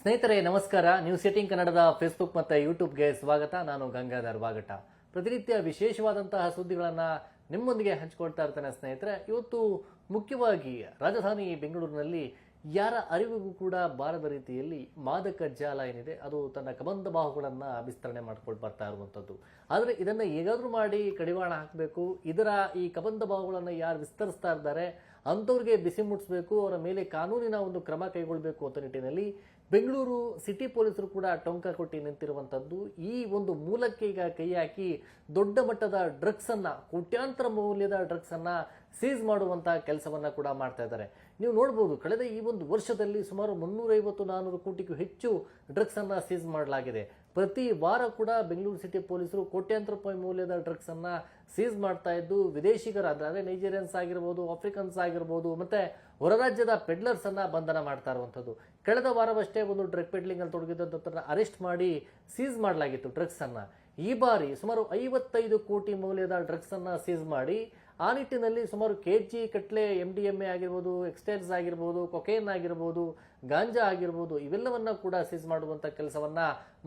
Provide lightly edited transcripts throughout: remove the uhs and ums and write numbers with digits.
ಸ್ನೇಹಿತರೆ ನಮಸ್ಕಾರ. ನ್ಯೂಸ್ 18 ಕನ್ನಡದ ಫೇಸ್ಬುಕ್ ಮತ್ತು ಯೂಟ್ಯೂಬ್ಗೆ ಸ್ವಾಗತ. ನಾನು ಗಂಗಾಧರ್ ವಾಗಟ. ಪ್ರತಿನಿತ್ಯ ವಿಶೇಷವಾದಂತಹ ಸುದ್ದಿಗಳನ್ನು ನಿಮ್ಮೊಂದಿಗೆ ಹಂಚಿಕೊಳ್ತಾ ಇರ್ತೇನೆ ಸ್ನೇಹಿತರೆ. ಇವತ್ತು ಮುಖ್ಯವಾಗಿ ರಾಜಧಾನಿ ಬೆಂಗಳೂರಿನಲ್ಲಿ ಯಾರ ಅರಿವಿಗೂ ಕೂಡ ಬಾರದ ರೀತಿಯಲ್ಲಿ ಮಾದಕ ಜಾಲ ಏನಿದೆ ಅದು ತನ್ನ ಕಬಂಧ ಬಾಹುಗಳನ್ನು ವಿಸ್ತರಣೆ ಮಾಡ್ಕೊಂಡು ಬರ್ತಾ ಇರುವಂಥದ್ದು. ಆದರೆ ಇದನ್ನು ಹೇಗಾದರೂ ಮಾಡಿ ಕಡಿವಾಣ ಹಾಕಬೇಕು, ಇದರ ಈ ಕಬಂಧ ಬಾಹುಗಳನ್ನು ಯಾರು ವಿಸ್ತರಿಸ್ತಾ ಇದ್ದಾರೆ ಅಂಥವ್ರಿಗೆ ಬಿಸಿ ಮುಟ್ಟಿಸಬೇಕು, ಅವರ ಮೇಲೆ ಕಾನೂನಿನ ಒಂದು ಕ್ರಮ ಕೈಗೊಳ್ಳಬೇಕು ಅಂತ ನಿಟ್ಟಿನಲ್ಲಿ ಬೆಂಗಳೂರು ಸಿಟಿ ಪೊಲೀಸರು ಕೂಡ ಟೊಂಕ ಕೊಟ್ಟು ನಿಂತಿರುವಂಥದ್ದು. ಈ ಒಂದು ಮೂಲಕ್ಕೆ ಈಗ ಕೈ ಹಾಕಿ ದೊಡ್ಡ ಮಟ್ಟದ ಡ್ರಗ್ಸ್ ಅನ್ನ, ಕೋಟ್ಯಾಂತರ ಮೌಲ್ಯದ ಡ್ರಗ್ಸ್ ಅನ್ನ ಸೀಸ್ ಮಾಡುವಂತ ಕೆಲಸವನ್ನ ಕೂಡ ಮಾಡ್ತಾ ಇದ್ದಾರೆ. ನೀವು ನೋಡಬಹುದು, ಕಳೆದ ಈ ಒಂದು ವರ್ಷದಲ್ಲಿ ಸುಮಾರು 350-400 ಕೋಟಿಗೂ ಹೆಚ್ಚು ಡ್ರಗ್ಸ್ ಅನ್ನ ಸೀಸ್ ಮಾಡಲಾಗಿದೆ. ಪ್ರತಿ ವಾರ ಕೂಡ ಬೆಂಗಳೂರು ಸಿಟಿ ಪೊಲೀಸರು ಕೋಟ್ಯಾಂತರ ರೂಪಾಯಿ ಮೌಲ್ಯದ ಡ್ರಗ್ಸ್ ಅನ್ನ ಸೀಸ್ ಮಾಡ್ತಾ ಇದ್ದು ವಿದೇಶಿಗರ ಅಂದ್ರೆ ನೈಜೀರಿಯನ್ಸ್ ಆಗಿರ್ಬೋದು, ಆಫ್ರಿಕನ್ಸ್ ಆಗಿರ್ಬೋದು, ಮತ್ತೆ ಹೊರ ರಾಜ್ಯದ ಪೆಡ್ಲರ್ಸ್ ಅನ್ನ ಬಂಧನ ಮಾಡ್ತಾ ಇರುವಂತದ್ದು. ಕಳೆದ ವಾರವಷ್ಟೇ ಒಂದು ಡ್ರಗ್ ಪೆಡ್ಲಿಂಗ್ ಅಲ್ಲಿ ತೊಡಗಿದ್ದಂತ ಅರೆಸ್ಟ್ ಮಾಡಿ ಸೀಸ್ ಮಾಡಲಾಗಿತ್ತು ಡ್ರಗ್ಸ್ ಅನ್ನ. ಈ ಬಾರಿ ಸುಮಾರು 55 ಕೋಟಿ ಮೌಲ್ಯದ ಡ್ರಗ್ಸ್ ಅನ್ನ ಸೀಸ್ ಮಾಡಿ ಆ ನಿಟ್ಟಿನಲ್ಲಿ ಸುಮಾರು ಕೆಜಿ ಕಟ್ಲೆ MDMA ಆಗಿರ್ಬೋದು, ಎಕ್ಸ್ಟೈಲ್ಸ್ ಆಗಿರ್ಬೋದು, ಕೊಕೇನ್ ಆಗಿರ್ಬೋದು, ಗಾಂಜಾ ಆಗಿರ್ಬೋದು, ಇವೆಲ್ಲವನ್ನ ಕೂಡ ಸೀಸ್ ಮಾಡುವಂತ ಕೆಲಸವನ್ನ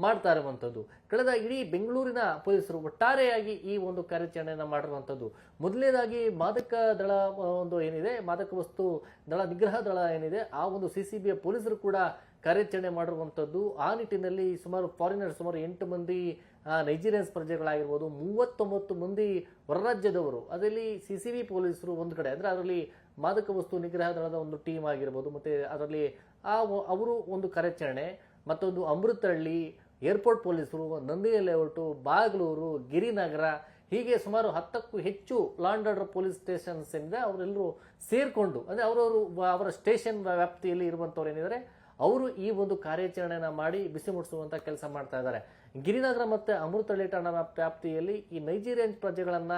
ಮಾಡ್ತಾ ಇರುವಂತದ್ದು. ಕಳೆದ ಇಡೀ ಬೆಂಗಳೂರಿನ ಪೊಲೀಸರು ಒಟ್ಟಾರೆಯಾಗಿ ಈ ಒಂದು ಕಾರ್ಯಾಚರಣೆಯನ್ನ ಮಾಡಿರುವಂತದ್ದು. ಮೊದಲನೇದಾಗಿ ಮಾದಕ ದಳ ಒಂದು ಏನಿದೆ, ಮಾದಕ ವಸ್ತು ದಳ ನಿಗ್ರಹ ದಳ ಏನಿದೆ, ಆ ಒಂದು CCBಯ ಪೊಲೀಸರು ಕೂಡ ಕಾರ್ಯಾಚರಣೆ ಮಾಡಿರುವಂತದ್ದು. ಆ ನಿಟ್ಟಿನಲ್ಲಿ ಸುಮಾರು ಫಾರಿನರ್ಸ್, ಸುಮಾರು 8 ಮಂದಿ ನೈಜೀರಿಯನ್ಸ್ ಪ್ರಜೆಗಳಾಗಿರ್ಬೋದು, 39 ಮಂದಿ ಹೊರರಾಜ್ಯದವರು, ಅದರಲ್ಲಿ CCB ಪೊಲೀಸರು ಒಂದು ಕಡೆ, ಅಂದ್ರೆ ಅದರಲ್ಲಿ ಮಾದಕ ವಸ್ತು ನಿಗ್ರಹ ದಳದ ಒಂದು ಟೀಮ್ ಆಗಿರ್ಬೋದು, ಮತ್ತೆ ಅದರಲ್ಲಿ ಅವರು ಒಂದು ಕಾರ್ಯಾಚರಣೆ, ಮತ್ತೊಂದು ಅಮೃತಹಳ್ಳಿ ಏರ್ಪೋರ್ಟ್ ಪೊಲೀಸರು, ನಂದಿನಿ ಲೇಔಟು, ಬಾಗಲೂರು, ಗಿರಿನಗರ, ಹೀಗೆ ಸುಮಾರು 10ಕ್ಕೂ ಹೆಚ್ಚು law and order police stations ಇಂದ ಅವರೆಲ್ಲರೂ ಸೇರ್ಕೊಂಡು, ಅಂದ್ರೆ ಅವರ ಸ್ಟೇಷನ್ ವ್ಯಾಪ್ತಿಯಲ್ಲಿ ಇರುವಂತವ್ರು ಏನಿದ್ದಾರೆ ಅವರು ಈ ಒಂದು ಕಾರ್ಯಾಚರಣೆನ ಮಾಡಿ ಬಿಸಿ ಮುಟ್ಟಿಸುವಂತ ಕೆಲಸ ಮಾಡ್ತಾ ಇದ್ದಾರೆ. ಗಿರಿನಗರ ಮತ್ತೆ ಅಮೃತಹಳ್ಳಿ ಠಾಣಾ ವ್ಯಾಪ್ತಿಯಲ್ಲಿ ಈ ನೈಜೀರಿಯನ್ ಪ್ರಜೆಗಳನ್ನ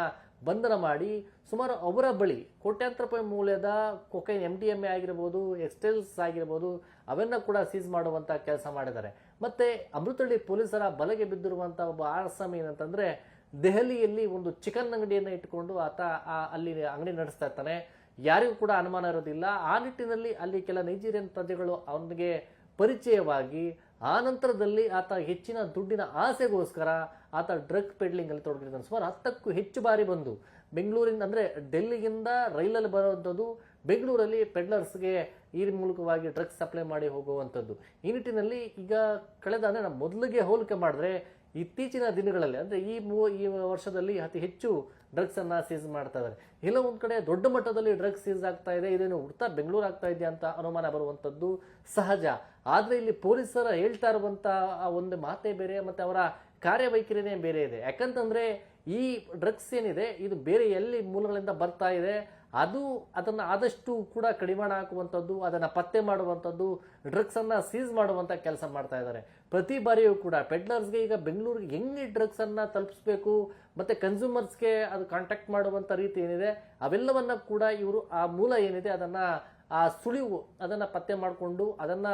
ಬಂಧನ ಮಾಡಿ ಸುಮಾರು ಅವರ ಬಳಿ ಕೋಟ್ಯಾಂತರ ರೂಪಾಯಿ ಮೌಲ್ಯದ ಕೊಕೈನ್, MDMA ಆಗಿರ್ಬೋದು, ಎಕ್ಸ್ಟೈಲ್ಸ್ ಆಗಿರ್ಬೋದು, ಅವನ್ನ ಕೂಡ ಸೀಸ್ ಮಾಡುವಂತ ಕೆಲಸ ಮಾಡಿದ್ದಾರೆ. ಮತ್ತೆ ಅಮೃತಹಳ್ಳಿ ಪೊಲೀಸರ ಬಲೆಗೆ ಬಿದ್ದಿರುವಂತಹ ಒಬ್ಬ ಆಸಾಮಿ ಏನಂತಂದ್ರೆ, ದೆಹಲಿಯಲ್ಲಿ ಒಂದು ಚಿಕನ್ ಅಂಗಡಿಯನ್ನ ಇಟ್ಕೊಂಡು ಆತ ಅಲ್ಲಿ ಅಂಗಡಿ ನಡೆಸ್ತಾ ಇರ್ತಾನೆ. ಯಾರಿಗೂ ಕೂಡ ಅನುಮಾನ ಇರೋದಿಲ್ಲ. ಆ ನಿಟ್ಟಿನಲ್ಲಿ ಅಲ್ಲಿ ಕೆಲ ನೈಜೀರಿಯನ್ ಪ್ರಜೆಗಳು ಅವನಿಗೆ ಪರಿಚಯವಾಗಿ ಆ ನಂತರದಲ್ಲಿ ಆತ ಹೆಚ್ಚಿನ ದುಡ್ಡಿನ ಆಸೆಗೋಸ್ಕರ ಆತ ಡ್ರಗ್ ಪೆಡ್ಲಿಂಗ್ ಅಲ್ಲಿ ತೊಡಗಿರ್ತಾನೆ. ಸುಮಾರು 10ಕ್ಕೂ ಹೆಚ್ಚು ಬಾರಿ ಬಂದು ಬೆಂಗಳೂರಿನ ಅಂದ್ರೆ ಡೆಲ್ಲಿಗಿಂದ ರೈಲಲ್ಲಿ ಬರುವಂಥದ್ದು, ಬೆಂಗಳೂರಲ್ಲಿ ಪೆಡ್ಲರ್ಸ್ಗೆ ಈ ಮೂಲಕವಾಗಿ ಡ್ರಗ್ಸ್ ಸಪ್ಲೈ ಮಾಡಿ ಹೋಗುವಂಥದ್ದು. ಈ ನಿಟ್ಟಿನಲ್ಲಿ ಈಗ ಕಳೆದ ಅಂದ್ರೆ ನಾವು ಮೊದಲಿಗೆ ಹೋಲಿಕೆ ಮಾಡಿದ್ರೆ ಇತ್ತೀಚಿನ ದಿನಗಳಲ್ಲಿ ಅಂದ್ರೆ ಈ ವರ್ಷದಲ್ಲಿ ಅತಿ ಹೆಚ್ಚು ಡ್ರಗ್ಸ್ ಅನ್ನ ಸೀಸ್ ಮಾಡ್ತಾ ಇದ್ದಾರೆ. ಇಲ್ಲ ಒಂದ್ ಕಡೆ ದೊಡ್ಡ ಮಟ್ಟದಲ್ಲಿ ಡ್ರಗ್ಸ್ ಸೀಸ್ ಆಗ್ತಾ ಇದೆ, ಇದೇನು ಉಡ್ತಾ ಬೆಂಗಳೂರು ಆಗ್ತಾ ಇದೆ ಅಂತ ಅನುಮಾನ ಬರುವಂತದ್ದು ಸಹಜ. ಆದ್ರೆ ಇಲ್ಲಿ ಪೊಲೀಸರ ಹೇಳ್ತಾ ಇರುವಂತ ಒಂದು ಮಾತೇ ಬೇರೆ, ಮತ್ತೆ ಅವರ ಕಾರ್ಯವೈಖರಿನೇ ಬೇರೆ ಇದೆ. ಯಾಕಂತಂದ್ರೆ ಈ ಡ್ರಗ್ಸ್ ಏನಿದೆ ಇದು ಬೇರೆ ಎಲ್ಲಿ ಮೂಲಗಳಿಂದ ಬರ್ತಾ ಇದೆ, ಅದನ್ನ ಆದಷ್ಟು ಕೂಡ ಕಡಿವಾಣ ಹಾಕುವಂಥದ್ದು, ಅದನ್ನ ಪತ್ತೆ ಮಾಡುವಂಥದ್ದು, ಡ್ರಗ್ಸ್ ಅನ್ನ ಸೀಸ್ ಮಾಡುವಂತ ಕೆಲಸ ಮಾಡ್ತಾ ಇದ್ದಾರೆ. ಪ್ರತಿ ಬಾರಿಯೂ ಕೂಡ ಪೆಡ್ಲರ್ಸ್ಗೆ ಈಗ ಬೆಂಗಳೂರಿಗೆ ಹೆಂಗೆ ಡ್ರಗ್ಸ್ ಅನ್ನ ತಲುಪಿಸಬೇಕು, ಮತ್ತೆ ಕನ್ಸ್ಯೂಮರ್ಸ್ಗೆ ಅದು ಕಾಂಟ್ಯಾಕ್ಟ್ ಮಾಡುವಂತ ರೀತಿ ಏನಿದೆ ಅವೆಲ್ಲವನ್ನ ಕೂಡ ಇವರು ಆ ಮೂಲ ಏನಿದೆ ಅದನ್ನ ಆ ಸುಳಿವು ಅದನ್ನ ಪತ್ತೆ ಮಾಡಿಕೊಂಡು ಅದನ್ನ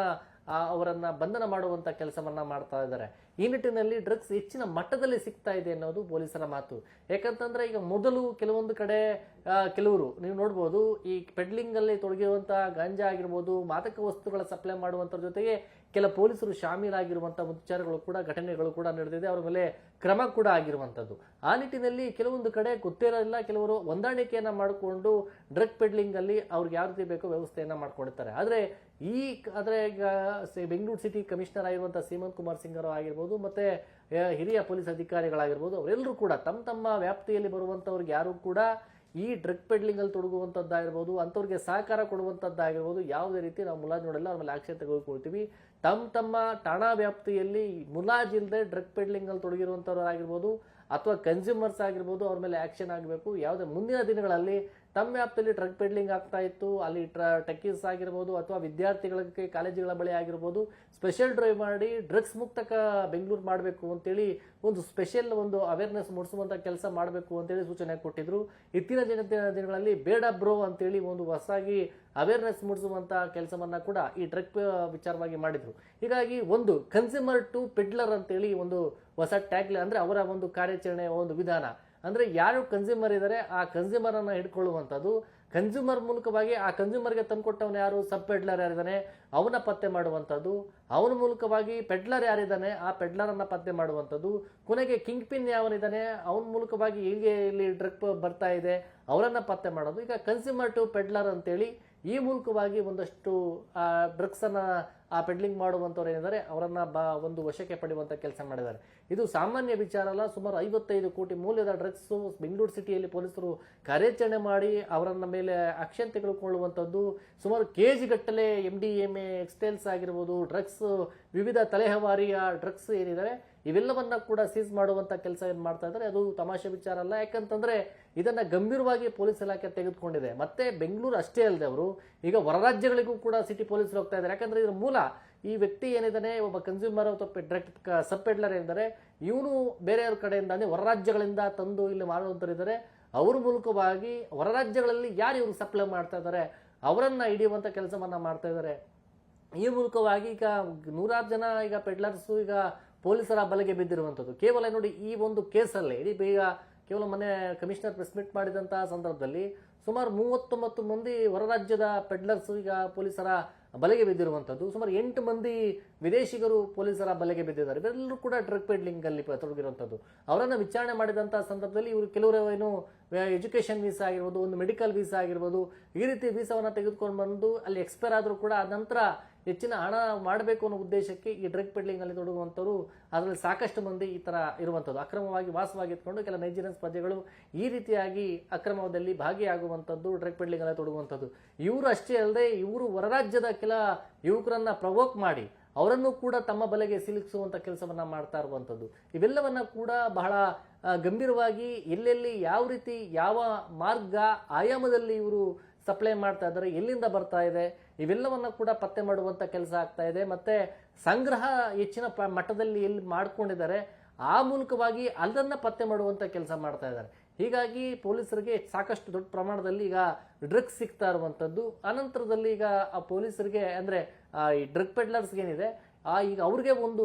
ಅವರನ್ನ ಬಂಧನ ಮಾಡುವಂತ ಕೆಲಸವನ್ನ ಮಾಡ್ತಾ ಇದ್ದಾರೆ. ಈ ನಿಟ್ಟಿನಲ್ಲಿ ಡ್ರಗ್ಸ್ ಹೆಚ್ಚಿನ ಮಟ್ಟದಲ್ಲಿ ಸಿಗ್ತಾ ಇದೆ ಅನ್ನೋದು ಪೊಲೀಸರ ಮಾತು. ಯಾಕಂತಂದ್ರೆ ಈಗ ಮೊದಲು ಕೆಲವೊಂದು ಕಡೆ ಕೆಲವರು ನೀವು ನೋಡ್ಬೋದು, ಈ ಪೆಡ್ಲಿಂಗ್ ಅಲ್ಲಿ ತೊಡಗಿರುವಂತಹ ಗಾಂಜಾ ಆಗಿರ್ಬೋದು, ಮಾದಕ ವಸ್ತುಗಳ ಸಪ್ಲೈ ಮಾಡುವಂತರ ಜೊತೆಗೆ ಕೆಲ ಪೊಲೀಸರು ಶಾಮೀಲಾಗಿರುವಂತಹ ವಿಚಾರಗಳು ಕೂಡ, ಘಟನೆಗಳು ಕೂಡ ನಡೆದಿದೆ. ಅವರ ಮೇಲೆ ಕ್ರಮ ಕೂಡ ಆಗಿರುವಂತದ್ದು. ಆ ನಿಟ್ಟಿನಲ್ಲಿ ಕೆಲವೊಂದು ಕಡೆ ಗೊತ್ತಿರಲಿಲ್ಲ, ಕೆಲವರು ಹೊಂದಾಣಿಕೆಯನ್ನ ಮಾಡಿಕೊಂಡು ಡ್ರಗ್ ಪೆಡ್ಲಿಂಗ್ ಅಲ್ಲಿ ಅವ್ರಿಗೆ ಯಾವ ರೀತಿ ಬೇಕೋ ವ್ಯವಸ್ಥೆಯನ್ನ ಮಾಡ್ಕೊಂಡಿರ್ತಾರೆ. ಆದ್ರೆ ಈಗ ಬೆಂಗಳೂರು ಸಿಟಿ ಕಮಿಷನರ್ ಆಗಿರುವಂತಹ ಸೀಮಂತ್ ಕುಮಾರ್ ಸಿಂಗ್ ಅವರು ಆಗಿರ್ಬೋದು, ಮತ್ತೆ ಹಿರಿಯ ಪೊಲೀಸ್ ಅಧಿಕಾರಿಗಳಾಗಿರ್ಬೋದು, ಅವರೆಲ್ಲರೂ ಕೂಡ ತಮ್ಮ ವ್ಯಾಪ್ತಿಯಲ್ಲಿ ಬರುವಂತವ್ರಿಗೆ ಯಾರು ಕೂಡ ಈ ಡ್ರಗ್ ಪೆಡ್ಲಿಂಗ್ ಅಲ್ಲಿ ತೊಡಗುವಂತದ್ದಾಗಿರ್ಬೋದು, ಅಂತವ್ರಿಗೆ ಸಹಕಾರ ಕೊಡುವಂತದ್ದಾಗಿರ್ಬೋದು, ಯಾವುದೇ ರೀತಿ ನಾವು ಮುಲಾಜ್ ನೋಡಲ್ಲ, ಅವ್ರ ಮೇಲೆ ಆಕ್ಷನ್ ತೆಗೆದುಕೊಳ್ತೀವಿ. ತಮ್ಮ ಠಾಣಾ ವ್ಯಾಪ್ತಿಯಲ್ಲಿ ಮುಲಾಜ್ ಇಲ್ಲದೆ ಡ್ರಗ್ ಪೆಡ್ಲಿಂಗ್ ಅಲ್ಲಿ ತೊಡಗಿರುವಂತವ್ರು ಆಗಿರ್ಬೋದು ಅಥವಾ ಕನ್ಸ್ಯೂಮರ್ಸ್ ಆಗಿರ್ಬೋದು, ಅವ್ರ ಮೇಲೆ ಆಕ್ಷನ್ ಆಗಬೇಕು. ಯಾವುದೇ ಮುಂದಿನ ದಿನಗಳಲ್ಲಿ ತಮ್ಮ ವ್ಯಾಪ್ತಿಯಲ್ಲಿ ಡ್ರಗ್ ಪೆಡ್ಲಿಂಗ್ ಆಗ್ತಾ ಇತ್ತು, ಅಲ್ಲಿ ಟೆಕ್ಕೀಸ್ ಆಗಿರ್ಬೋದು ಅಥವಾ ವಿದ್ಯಾರ್ಥಿಗಳಿಗೆ ಕಾಲೇಜುಗಳ ಬಳಿ ಆಗಿರ್ಬೋದು, ಸ್ಪೆಷಲ್ ಡ್ರೈವ್ ಮಾಡಿ ಡ್ರಗ್ಸ್ ಮುಕ್ತ ಬೆಂಗಳೂರು ಮಾಡಬೇಕು ಅಂತೇಳಿ ಒಂದು ಸ್ಪೆಷಲ್ ಒಂದು ಅವೇರ್ನೆಸ್ ಮೂಡಿಸುವಂತ ಕೆಲಸ ಮಾಡಬೇಕು ಅಂತೇಳಿ ಸೂಚನೆ ಕೊಟ್ಟಿದ್ರು. ಇತ್ತೀಚಿನ ದಿನಗಳಲ್ಲಿ ಬೇಡ ಬ್ರೋ ಅಂತೇಳಿ ಒಂದು ಹೊಸದಾಗಿ ಅವೇರ್ನೆಸ್ ಮೂಡಿಸುವಂತ ಕೆಲಸವನ್ನ ಕೂಡ ಈ ಡ್ರಗ್ ವಿಚಾರವಾಗಿ ಮಾಡಿದ್ರು. ಹೀಗಾಗಿ ಒಂದು ಕನ್ಸ್ಯೂಮರ್ ಟು ಪೆಡ್ಲರ್ ಅಂತೇಳಿ ಒಂದು ಹೊಸ ಟ್ಯಾಗ್ಲೈನ್, ಅಂದ್ರೆ ಅವರ ಒಂದು ಕಾರ್ಯಾಚರಣೆ ಒಂದು ವಿಧಾನ. ಅಂದ್ರೆ ಯಾರು ಕನ್ಸ್ಯೂಮರ್ ಇದ್ದಾರೆ ಆ ಕನ್ಸ್ಯೂಮರ್ ಅನ್ನ ಹಿಡ್ಕೊಳ್ಳುವಂಥದ್ದು, ಕನ್ಸ್ಯೂಮರ್ ಮೂಲಕವಾಗಿ ಆ ಕನ್ಸ್ಯೂಮರ್ಗೆ ತಂದುಕೊಟ್ಟವನು ಯಾರು, ಸಬ್ ಪೆಡ್ಲರ್ ಯಾರಿದ್ದಾನೆ ಅವನ ಪತ್ತೆ ಮಾಡುವಂಥದ್ದು, ಅವನ ಮೂಲಕವಾಗಿ ಪೆಡ್ಲರ್ ಯಾರಿದ್ದಾನೆ ಆ ಪೆಡ್ಲರನ್ನು ಪತ್ತೆ ಮಾಡುವಂಥದ್ದು, ಕೊನೆಗೆ ಕಿಂಗ್ ಪಿನ್ ಯಾವನಿದ್ದಾನೆ ಅವನ ಮೂಲಕವಾಗಿ ಹೇಗೆ ಇಲ್ಲಿ ಡ್ರಗ್ ಬರ್ತಾ ಇದೆ ಅವರನ್ನು ಪತ್ತೆ ಮಾಡೋದು. ಈಗ ಕನ್ಸ್ಯೂಮರ್ ಟು ಪೆಡ್ಲರ್ ಅಂತೇಳಿ ಈ ಮೂಲಕವಾಗಿ ಒಂದಷ್ಟು ಡ್ರಗ್ಸನ್ನು ಆ ಪೆಡ್ಲಿಂಗ್ ಮಾಡುವಂಥವ್ರು ಏನಿದ್ದಾರೆ ಅವರನ್ನು ಒಂದು ವಶಕ್ಕೆ ಪಡೆಯುವಂಥ ಕೆಲಸ ಮಾಡಿದ್ದಾರೆ. ಇದು ಸಾಮಾನ್ಯ ವಿಚಾರ ಅಲ್ಲ. ಸುಮಾರು 55 ಕೋಟಿ ಮೌಲ್ಯದ ಡ್ರಗ್ಸು ಬೆಂಗಳೂರು ಸಿಟಿಯಲ್ಲಿ ಪೊಲೀಸರು ಕಾರ್ಯಾಚರಣೆ ಮಾಡಿ ಅವರನ್ನ ಮೇಲೆ ಆಕ್ಷನ್ ತೆಗೆದುಕೊಳ್ಳುವಂಥದ್ದು, ಸುಮಾರು ಕೆಜಿ ಗಟ್ಟಲೆ MDMA ಎಕ್ಸ್ಟೈಲ್ಸ್ ಆಗಿರ್ಬೋದು, ಡ್ರಗ್ಸ್ ವಿವಿಧ ತಲೆಹವಾರಿಯ ಡ್ರಗ್ಸ್ ಏನಿದ್ದಾರೆ ಇವೆಲ್ಲವನ್ನ ಕೂಡ ಸೀಸ್ ಮಾಡುವಂಥ ಕೆಲಸ ಏನು ಮಾಡ್ತಾ ಇದ್ದಾರೆ ಅದು ತಮಾಷೆ ವಿಚಾರ ಅಲ್ಲ. ಯಾಕಂತಂದ್ರೆ ಇದನ್ನ ಗಂಭೀರವಾಗಿ ಪೊಲೀಸ್ ಇಲಾಖೆ ತೆಗೆದುಕೊಂಡಿದೆ. ಮತ್ತೆ ಬೆಂಗಳೂರು ಅಷ್ಟೇ ಅಲ್ಲದೆ ಅವರು ಈಗ ಹೊರ ರಾಜ್ಯಗಳಿಗೂ ಕೂಡ ಸಿಟಿ ಪೊಲೀಸರು ಹೋಗ್ತಾ ಇದ್ದಾರೆ. ಯಾಕಂದ್ರೆ ಇದರ ಮೂಲ ಈ ವ್ಯಕ್ತಿ ಏನಿದ್ದಾನೆ ಒಬ್ಬ ಕನ್ಸ್ಯೂಮರ್ ಅಥವಾ ಡೈರೆಕ್ಟ್ ಸಬ್ ಪೆಡ್ಲರ್ ಏನಿದ್ದಾರೆ ಇವನು ಬೇರೆಯವ್ರ ಕಡೆಯಿಂದ ಹೊರ ರಾಜ್ಯಗಳಿಂದ ತಂದು ಇಲ್ಲಿ ಮಾರುವಂತರಿದ್ದಾರೆ. ಅವ್ರ ಮೂಲಕವಾಗಿ ಹೊರ ರಾಜ್ಯಗಳಲ್ಲಿ ಯಾರು ಇವರು ಸಪ್ಲೈ ಮಾಡ್ತಾ ಇದ್ದಾರೆ ಅವರನ್ನ ಹಿಡಿಯುವಂತ ಕೆಲಸವನ್ನ ಮಾಡ್ತಾ ಇದ್ದಾರೆ. ಈ ಮೂಲಕವಾಗಿ ಈಗ 100 ಜನ ಈಗ ಪೆಡ್ಲರ್ಸು ಈಗ ಪೊಲೀಸರ ಬಲೆಗೆ ಬಿದ್ದಿರುವಂಥದ್ದು. ಕೇವಲ ನೋಡಿ ಈ ಒಂದು ಕೇಸಲ್ಲೇ ಇಡೀ ಈಗ ಕೇವಲ ಮೊನ್ನೆ ಕಮಿಷನರ್ ಪ್ರೆಸ್ ಮೀಟ್ ಮಾಡಿದಂತಹ ಸಂದರ್ಭದಲ್ಲಿ ಸುಮಾರು 39 ಮಂದಿ ಹೊರ ರಾಜ್ಯದ ಪೆಡ್ಲರ್ಸ್ ಈಗ ಪೊಲೀಸರ ಬಲೆಗೆ ಬಿದ್ದಿರುವಂಥದ್ದು. ಸುಮಾರು 8 ಮಂದಿ ವಿದೇಶಿಗರು ಪೊಲೀಸರ ಬಲೆಗೆ ಬಿದ್ದಿದ್ದಾರೆ. ಇವರೆಲ್ಲರೂ ಕೂಡ ಡ್ರಗ್ ಪೆಡ್ಲಿಂಗ್ ಅಲ್ಲಿ ತೊಡಗಿರುವಂಥದ್ದು. ಅವರನ್ನು ವಿಚಾರಣೆ ಮಾಡಿದಂತಹ ಸಂದರ್ಭದಲ್ಲಿ ಇವರು ಕೆಲವರು ಏನು ಎಜುಕೇಶನ್ ವೀಸಾ ಆಗಿರ್ಬೋದು, ಒಂದು ಮೆಡಿಕಲ್ ವೀಸಾ ಆಗಿರ್ಬೋದು, ಈ ರೀತಿ ವೀಸಾವನ್ನು ತೆಗೆದುಕೊಂಡು ಬಂದು ಅಲ್ಲಿ ಎಕ್ಸ್ಪೈರ್ ಆದರೂ ಕೂಡ ಆ ನಂತರ ಹೆಚ್ಚಿನ ಹಣ ಮಾಡಬೇಕು ಅನ್ನೋ ಉದ್ದೇಶಕ್ಕೆ ಈ ಡ್ರಗ್ ಪೆಡ್ಲಿಂಗ್ ಅಲ್ಲಿ ತೊಡಗುವಂಥವ್ರು ಅದರಲ್ಲಿ ಸಾಕಷ್ಟು ಮಂದಿ ಈ ತರ ಇರುವಂಥದ್ದು. ಅಕ್ರಮವಾಗಿ ವಾಸವಾಗಿದ್ಕೊಂಡು ಕೆಲ ನೈಜೀರಿಯನ್ ಪ್ರಜೆಗಳು ಈ ರೀತಿಯಾಗಿ ಅಕ್ರಮದಲ್ಲಿ ಭಾಗಿಯಾಗುವಂಥದ್ದು, ಡ್ರಗ್ ಪೆಡ್ಲಿಂಗ್ ಅಲ್ಲಿ ತೊಡಗುವಂಥದ್ದು. ಇವರು ಅಷ್ಟೇ ಅಲ್ಲದೆ ಇವರು ಹೊರ ರಾಜ್ಯದ ಕೆಲ ಯುವಕರನ್ನ ಪ್ರವೋಕ್ ಮಾಡಿ ಅವರನ್ನು ಕೂಡ ತಮ್ಮ ಬಲೆಗೆ ಸಿಲುಕಿಸುವಂತ ಕೆಲಸವನ್ನ ಮಾಡ್ತಾ ಇರುವಂಥದ್ದು. ಇವೆಲ್ಲವನ್ನ ಕೂಡ ಬಹಳ ಗಂಭೀರವಾಗಿ ಎಲ್ಲೆಲ್ಲಿ ಯಾವ ರೀತಿ ಯಾವ ಮಾರ್ಗ ಆಯಾಮದಲ್ಲಿ ಇವರು ಸಪ್ಲೈ ಮಾಡ್ತಾ ಇದ್ದಾರೆ, ಎಲ್ಲಿಂದ ಬರ್ತಾ ಇದೆ ಇವೆಲ್ಲವನ್ನ ಕೂಡ ಪತ್ತೆ ಮಾಡುವಂತ ಕೆಲಸ ಆಗ್ತಾ ಇದೆ. ಮತ್ತೆ ಸಂಗ್ರಹ ಹೆಚ್ಚಿನ ಮಟ್ಟದಲ್ಲಿ ಎಲ್ಲಿ ಮಾಡ್ಕೊಂಡಿದ್ದಾರೆ ಆ ಮೂಲಕವಾಗಿ ಅದನ್ನ ಪತ್ತೆ ಮಾಡುವಂತ ಕೆಲಸ ಮಾಡ್ತಾ ಇದ್ದಾರೆ. ಹೀಗಾಗಿ ಪೊಲೀಸರಿಗೆ ಸಾಕಷ್ಟು ದೊಡ್ಡ ಪ್ರಮಾಣದಲ್ಲಿ ಈಗ ಡ್ರಗ್ಸ್ ಸಿಗ್ತಾ ಇರುವಂತದ್ದು. ಅನಂತರದಲ್ಲಿ ಈಗ ಆ ಪೊಲೀಸರಿಗೆ ಅಂದ್ರೆ ಈ ಡ್ರಗ್ ಪೆಡ್ಲರ್ಸ್ಗೆ ಏನಿದೆ ಈಗ ಅವ್ರಿಗೆ ಒಂದು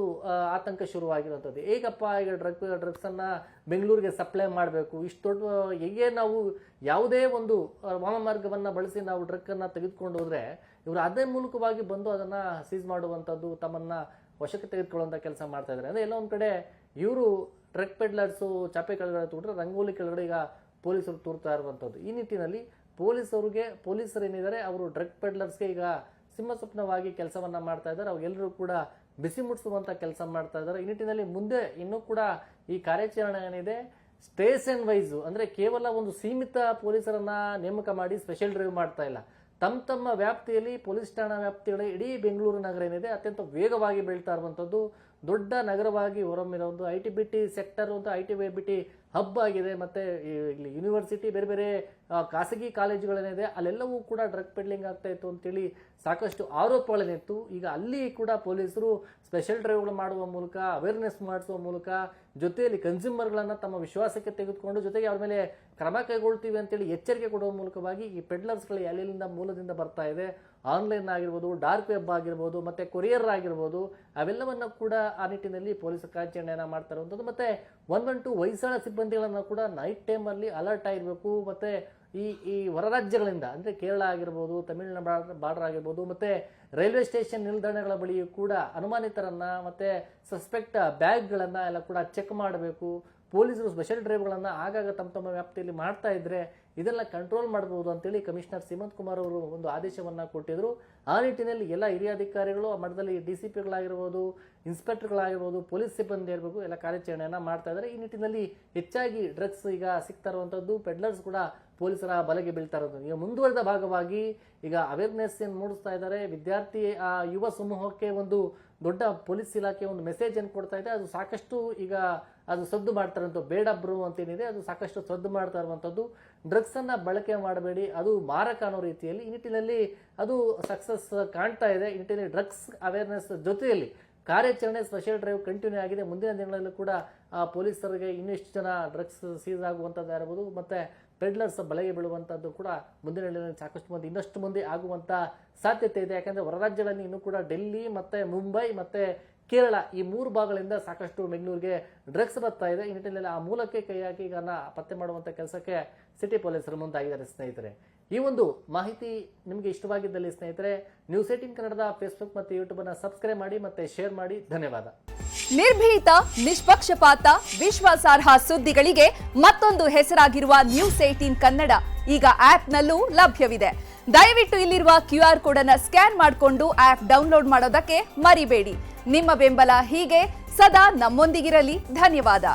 ಆತಂಕ ಶುರುವಾಗಿರುವಂಥದ್ದು. ಹೇಗಪ್ಪ ಈಗ ಡ್ರಗ್ಸ್ ಅನ್ನ ಬೆಂಗಳೂರಿಗೆ ಸಪ್ಲೈ ಮಾಡಬೇಕು, ಇಷ್ಟು ದೊಡ್ಡ ಹೇಗೆ ನಾವು ಯಾವುದೇ ಒಂದು ವಾಮಮಾರ್ಗವನ್ನ ಬಳಸಿ ನಾವು ಡ್ರಗ್ ಅನ್ನ ತೆಗೆದುಕೊಂಡು ಹೋದ್ರೆ ಇವರು ಅದೇ ಮೂಲಕವಾಗಿ ಬಂದು ಅದನ್ನ ಸೀಸ್ ಮಾಡುವಂಥದ್ದು, ತಮ್ಮನ್ನ ವಶಕ್ಕೆ ತೆಗೆದುಕೊಳ್ಳುವಂಥ ಕೆಲಸ ಮಾಡ್ತಾ ಇದ್ದಾರೆ. ಅಂದ್ರೆ ಎಲ್ಲ ಒಂದ್ ಕಡೆ ಇವರು ಡ್ರಗ್ ಪೆಡ್ಲರ್ಸು ಚಾಪೆ ಕೆಳಗಡೆ ತೂಟ್ರೆ ರಂಗೋಲಿ ಕೆಳಗಡೆ ಈಗ ಪೊಲೀಸರು ತೂರ್ತಾ ಇರುವಂಥದ್ದು. ಈ ನಿಟ್ಟಿನಲ್ಲಿ ಪೊಲೀಸರು ಏನಿದ್ದಾರೆ ಅವರು ಡ್ರಗ್ ಪೆಡ್ಲರ್ಸ್ಗೆ ಈಗ ಸಿಂಹಸ್ವಪ್ನವಾಗಿ ಕೆಲಸವನ್ನ ಮಾಡ್ತಾ ಇದ್ದಾರೆ. ಅವೆಲ್ಲರೂ ಕೂಡ ಬಿಸಿ ಮುಟ್ಟಿಸುವಂತ ಕೆಲಸ ಮಾಡ್ತಾ ಇದ್ದಾರೆ. ಈ ನಿಟ್ಟಿನಲ್ಲಿ ಮುಂದೆ ಇನ್ನೂ ಕೂಡ ಈ ಕಾರ್ಯಾಚರಣೆ ಏನಿದೆ ಸ್ಟೇಷನ್ ವೈಸ್ ಅಂದ್ರೆ ಕೇವಲ ಒಂದು ಸೀಮಿತ ಪೊಲೀಸರನ್ನ ನೇಮಕ ಮಾಡಿ ಸ್ಪೆಷಲ್ ಡ್ರೈವ್ ಮಾಡ್ತಾ ಇಲ್ಲ. ತಮ್ಮ ವ್ಯಾಪ್ತಿಯಲ್ಲಿ ಪೊಲೀಸ್ ಠಾಣಾ ವ್ಯಾಪ್ತಿಗಳ ಇಡೀ ಬೆಂಗಳೂರು ನಗರ ಏನಿದೆ ಅತ್ಯಂತ ವೇಗವಾಗಿ ಬೆಳೀತಾ ಇರುವಂಥದ್ದು, ದೊಡ್ಡ ನಗರವಾಗಿ ಹೊರಹೊಮ್ಮಿರುವುದು. ITBT ಸೆಕ್ಟರ್ ಅಂತ ITBT ಹಬ್ ಆಗಿದೆ. ಮತ್ತೆ ಇಲ್ಲಿ ಯೂನಿವರ್ಸಿಟಿ ಬೇರೆ ಬೇರೆ ಖಾಸಗಿ ಕಾಲೇಜುಗಳೇನಿದೆ ಅಲ್ಲೆಲ್ಲವೂ ಕೂಡ ಡ್ರಗ್ ಪೆಡ್ಲಿಂಗ್ ಆಗ್ತಾ ಇತ್ತು ಅಂತೇಳಿ ಸಾಕಷ್ಟು ಆರೋಪಗಳೇನಿತ್ತು. ಈಗ ಅಲ್ಲಿ ಕೂಡ ಪೊಲೀಸರು ಸ್ಪೆಷಲ್ ಡ್ರೈವ್ಗಳು ಮಾಡುವ ಮೂಲಕ ಅವೇರ್ನೆಸ್ ಮಾಡಿಸುವ ಮೂಲಕ ಜೊತೆಯಲ್ಲಿ ಕನ್ಸ್ಯೂಮರ್ಗಳನ್ನ ತಮ್ಮ ವಿಶ್ವಾಸಕ್ಕೆ ತೆಗೆದುಕೊಂಡು ಜೊತೆಗೆ ಅವ್ರ ಮೇಲೆ ಕ್ರಮ ಕೈಗೊಳ್ತೀವಿ ಅಂತೇಳಿ ಎಚ್ಚರಿಕೆ ಕೊಡುವ ಮೂಲಕವಾಗಿ ಈ ಪೆಡ್ಲರ್ಸ್ಗಳು ಎಲ್ಲೆಲ್ಲಿಂದ ಮೂಲದಿಂದ ಬರ್ತಾ ಇದೆ, ಆನ್ಲೈನ್ ಆಗಿರ್ಬೋದು, ಡಾರ್ಕ್ ವೆಬ್ ಆಗಿರ್ಬೋದು, ಮತ್ತೆ ಕೊರಿಯರ್ ಆಗಿರ್ಬೋದು, ಅವೆಲ್ಲವನ್ನ ಕೂಡ ಆ ನಿಟ್ಟಿನಲ್ಲಿ ಪೊಲೀಸ್ ಕಾರ್ಯಾಚರಣೆಯನ್ನ ಮಾಡ್ತಾ ಇರುವಂಥದ್ದು. ಮತ್ತೆ 112 ಹೊಯ್ಸಳ ಸಿಬ್ಬಂದಿಗಳನ್ನ ಕೂಡ ನೈಟ್ ಟೈಮ್ ಅಲ್ಲಿ ಅಲರ್ಟ್ ಆಗಿರ್ಬೇಕು. ಮತ್ತೆ ಈ ಹೊರ ರಾಜ್ಯಗಳಿಂದ ಅಂದ್ರೆ ಕೇರಳ ಆಗಿರ್ಬೋದು, ತಮಿಳುನಾಡು ಬಾರ್ಡರ್ ಆಗಿರ್ಬೋದು, ಮತ್ತೆ ರೈಲ್ವೆ ಸ್ಟೇಷನ್ ನಿಲ್ದಾಣಗಳ ಬಳಿಯೂ ಕೂಡ ಅನುಮಾನಿತರನ್ನ ಮತ್ತೆ ಸಸ್ಪೆಕ್ಟ್ ಬ್ಯಾಗ್ಗಳನ್ನ ಎಲ್ಲ ಕೂಡ ಚೆಕ್ ಮಾಡಬೇಕು. ಪೊಲೀಸರು ಸ್ಪೆಷಲ್ ಡ್ರೈವ್ಗಳನ್ನ ಆಗಾಗ ತಮ್ಮ ವ್ಯಾಪ್ತಿಯಲ್ಲಿ ಮಾಡ್ತಾ ಇದ್ರೆ ಇದೆಲ್ಲ ಕಂಟ್ರೋಲ್ ಮಾಡಬಹುದು ಅಂತೇಳಿ ಕಮಿಷನರ್ ಸೀಮಂತ್ ಕುಮಾರ್ ಅವರು ಒಂದು ಆದೇಶವನ್ನ ಕೊಟ್ಟಿದ್ರು. ಆ ನಿಟ್ಟಿನಲ್ಲಿ ಎಲ್ಲ ಹಿರಿಯ ಅಧಿಕಾರಿಗಳು ಆ ಮಟ್ಟದಲ್ಲಿ DCPಗಳಾಗಿರ್ಬೋದು, ಇನ್ಸ್ಪೆಕ್ಟರ್ಗಳಾಗಿರ್ಬೋದು, ಪೊಲೀಸ್ ಸಿಬ್ಬಂದಿ ಇರಬೇಕು ಎಲ್ಲ ಕಾರ್ಯಾಚರಣೆಯನ್ನ ಮಾಡ್ತಾ ಇದ್ದಾರೆ. ಈ ನಿಟ್ಟಿನಲ್ಲಿ ಹೆಚ್ಚಾಗಿ ಡ್ರಗ್ಸ್ ಈಗ ಸಿಗ್ತಾ ಇರುವಂತದ್ದು, ಪೆಡ್ಲರ್ಸ್ ಕೂಡ ಪೊಲೀಸರ ಬಲೆಗೆ ಬೀಳ್ತಾ ಇರೋದು. ಈಗ ಮುಂದುವರೆದ ಭಾಗವಾಗಿ ಈಗ ಅವೇರ್ನೆಸ್ ಮೂಡಿಸ್ತಾ ಇದ್ದಾರೆ. ವಿದ್ಯಾರ್ಥಿ ಯುವ ಸಮೂಹಕ್ಕೆ ಒಂದು ದೊಡ್ಡ ಪೊಲೀಸ್ ಇಲಾಖೆ ಒಂದು ಮೆಸೇಜ್ ಅನ್ನು ಕೊಡ್ತಾ ಇದೆ. ಅದು ಸಾಕಷ್ಟು ಈಗ ಅದು ಸದ್ದು ಮಾಡ್ತಾ ಇರುವಂಥದ್ದು ಬೇಡ ಬ್ರೋ ಅಂತೇನಿದೆ ಅದು ಸಾಕಷ್ಟು ಸದ್ದು ಮಾಡ್ತಾ ಇರುವಂಥದ್ದು. ಡ್ರಗ್ಸ್ ಅನ್ನ ಬಳಕೆ ಮಾಡಬೇಡಿ, ಅದು ಮಾರಕ ಅನ್ನೋ ರೀತಿಯಲ್ಲಿ ಈ ನಿಟ್ಟಿನಲ್ಲಿ ಅದು ಸಕ್ಸಸ್ ಕಾಣ್ತಾ ಇದೆ. ಈ ನಿಟ್ಟಿನಲ್ಲಿ ಡ್ರಗ್ಸ್ ಅವೇರ್ನೆಸ್ ಜೊತೆಯಲ್ಲಿ ಕಾರ್ಯಾಚರಣೆ ಸ್ಪೆಷಲ್ ಡ್ರೈವ್ ಕಂಟಿನ್ಯೂ ಆಗಿದೆ. ಮುಂದಿನ ದಿನಗಳಲ್ಲೂ ಕೂಡ ಪೊಲೀಸರಿಗೆ ಇನ್ನಷ್ಟು ಜನ ಡ್ರಗ್ಸ್ ಸೀಸ್ ಆಗುವಂಥದ್ದು ಇರಬಹುದು, ಮತ್ತೆ ಪೆಡ್ಲರ್ಸ್ ಬಲೆಗೆ ಬೀಳುವಂಥದ್ದು ಕೂಡ ಮುಂದಿನ ದಿನಗಳಲ್ಲಿ ಸಾಕಷ್ಟು ಮಂದಿ ಇನ್ನಷ್ಟು ಮಂದಿ ಆಗುವಂತ ಸಾಧ್ಯತೆ ಇದೆ. ಯಾಕಂದ್ರೆ ಹೊರ ರಾಜ್ಯಗಳಲ್ಲಿ ಇನ್ನೂ ಕೂಡ ಡೆಲ್ಲಿ ಮತ್ತೆ ಮುಂಬೈ ಮತ್ತೆ ಕೇರಳ ಈ 3 ಭಾಗಗಳಿಂದ ಸಾಕಷ್ಟು ಬೆಂಗಳೂರಿಗೆ ಡ್ರಗ್ಸ್ ಬರ್ತಾ ಇದೆ. ಈ ನಿಟ್ಟಿನಲ್ಲಿ ಆ ಮೂಲಕ್ಕೆ ಕೈ ಹಾಕಿ ಈಗ ಪತ್ತೆ ಮಾಡುವಂತ ಕೆಲಸಕ್ಕೆ ಸಿಟಿ ಪೊಲೀಸರು ಮುಂದಾಗಿದ್ದಾರೆ ಸ್ನೇಹಿತರೆ. ಈ ಒಂದು ಮಾಹಿತಿ ನಿಮಗೆ ಇಷ್ಟವಾಗಿದ್ದಲ್ಲಿ ಸ್ನೇಹಿತರೆ ನ್ಯೂಸ್18 ಕನ್ನಡದ ಫೇಸ್ಬುಕ್ ಮತ್ತು ಯೂಟ್ಯೂಬ್ ಅನ್ನು ಸಬ್ಸ್ಕ್ರೈಬ್ ಮಾಡಿ ಮತ್ತೆ ಶೇರ್ ಮಾಡಿ. ಧನ್ಯವಾದ. ನಿರ್ಭೀತ, ನಿಷ್ಪಕ್ಷಪಾತ, ವಿಶ್ವಾಸಾರ್ಹ ಸುದ್ದಿಗಳಿಗೆ ಮತ್ತೊಂದು ಹೆಸರಾಗಿರುವ ನ್ಯೂಸ್18 ಕನ್ನಡ ಈಗ ಆಪ್ನಲ್ಲೂ ಲಭ್ಯವಿದೆ. ದಯವಿಟ್ಟು ಇಲ್ಲಿರುವ QR ಕೋಡ್ ಅನ್ನು ಸ್ಕ್ಯಾನ್ ಮಾಡಿಕೊಂಡು ಆಪ್ ಡೌನ್ಲೋಡ್ ಮಾಡೋದಕ್ಕೆ ಮರಿಬೇಡಿ. ನಿಮ್ಮ ಬೆಂಬಲ ಹೀಗೆ ಸದಾ ನಮ್ಮೊಂದಿಗಿರಲಿ. ಧನ್ಯವಾದ.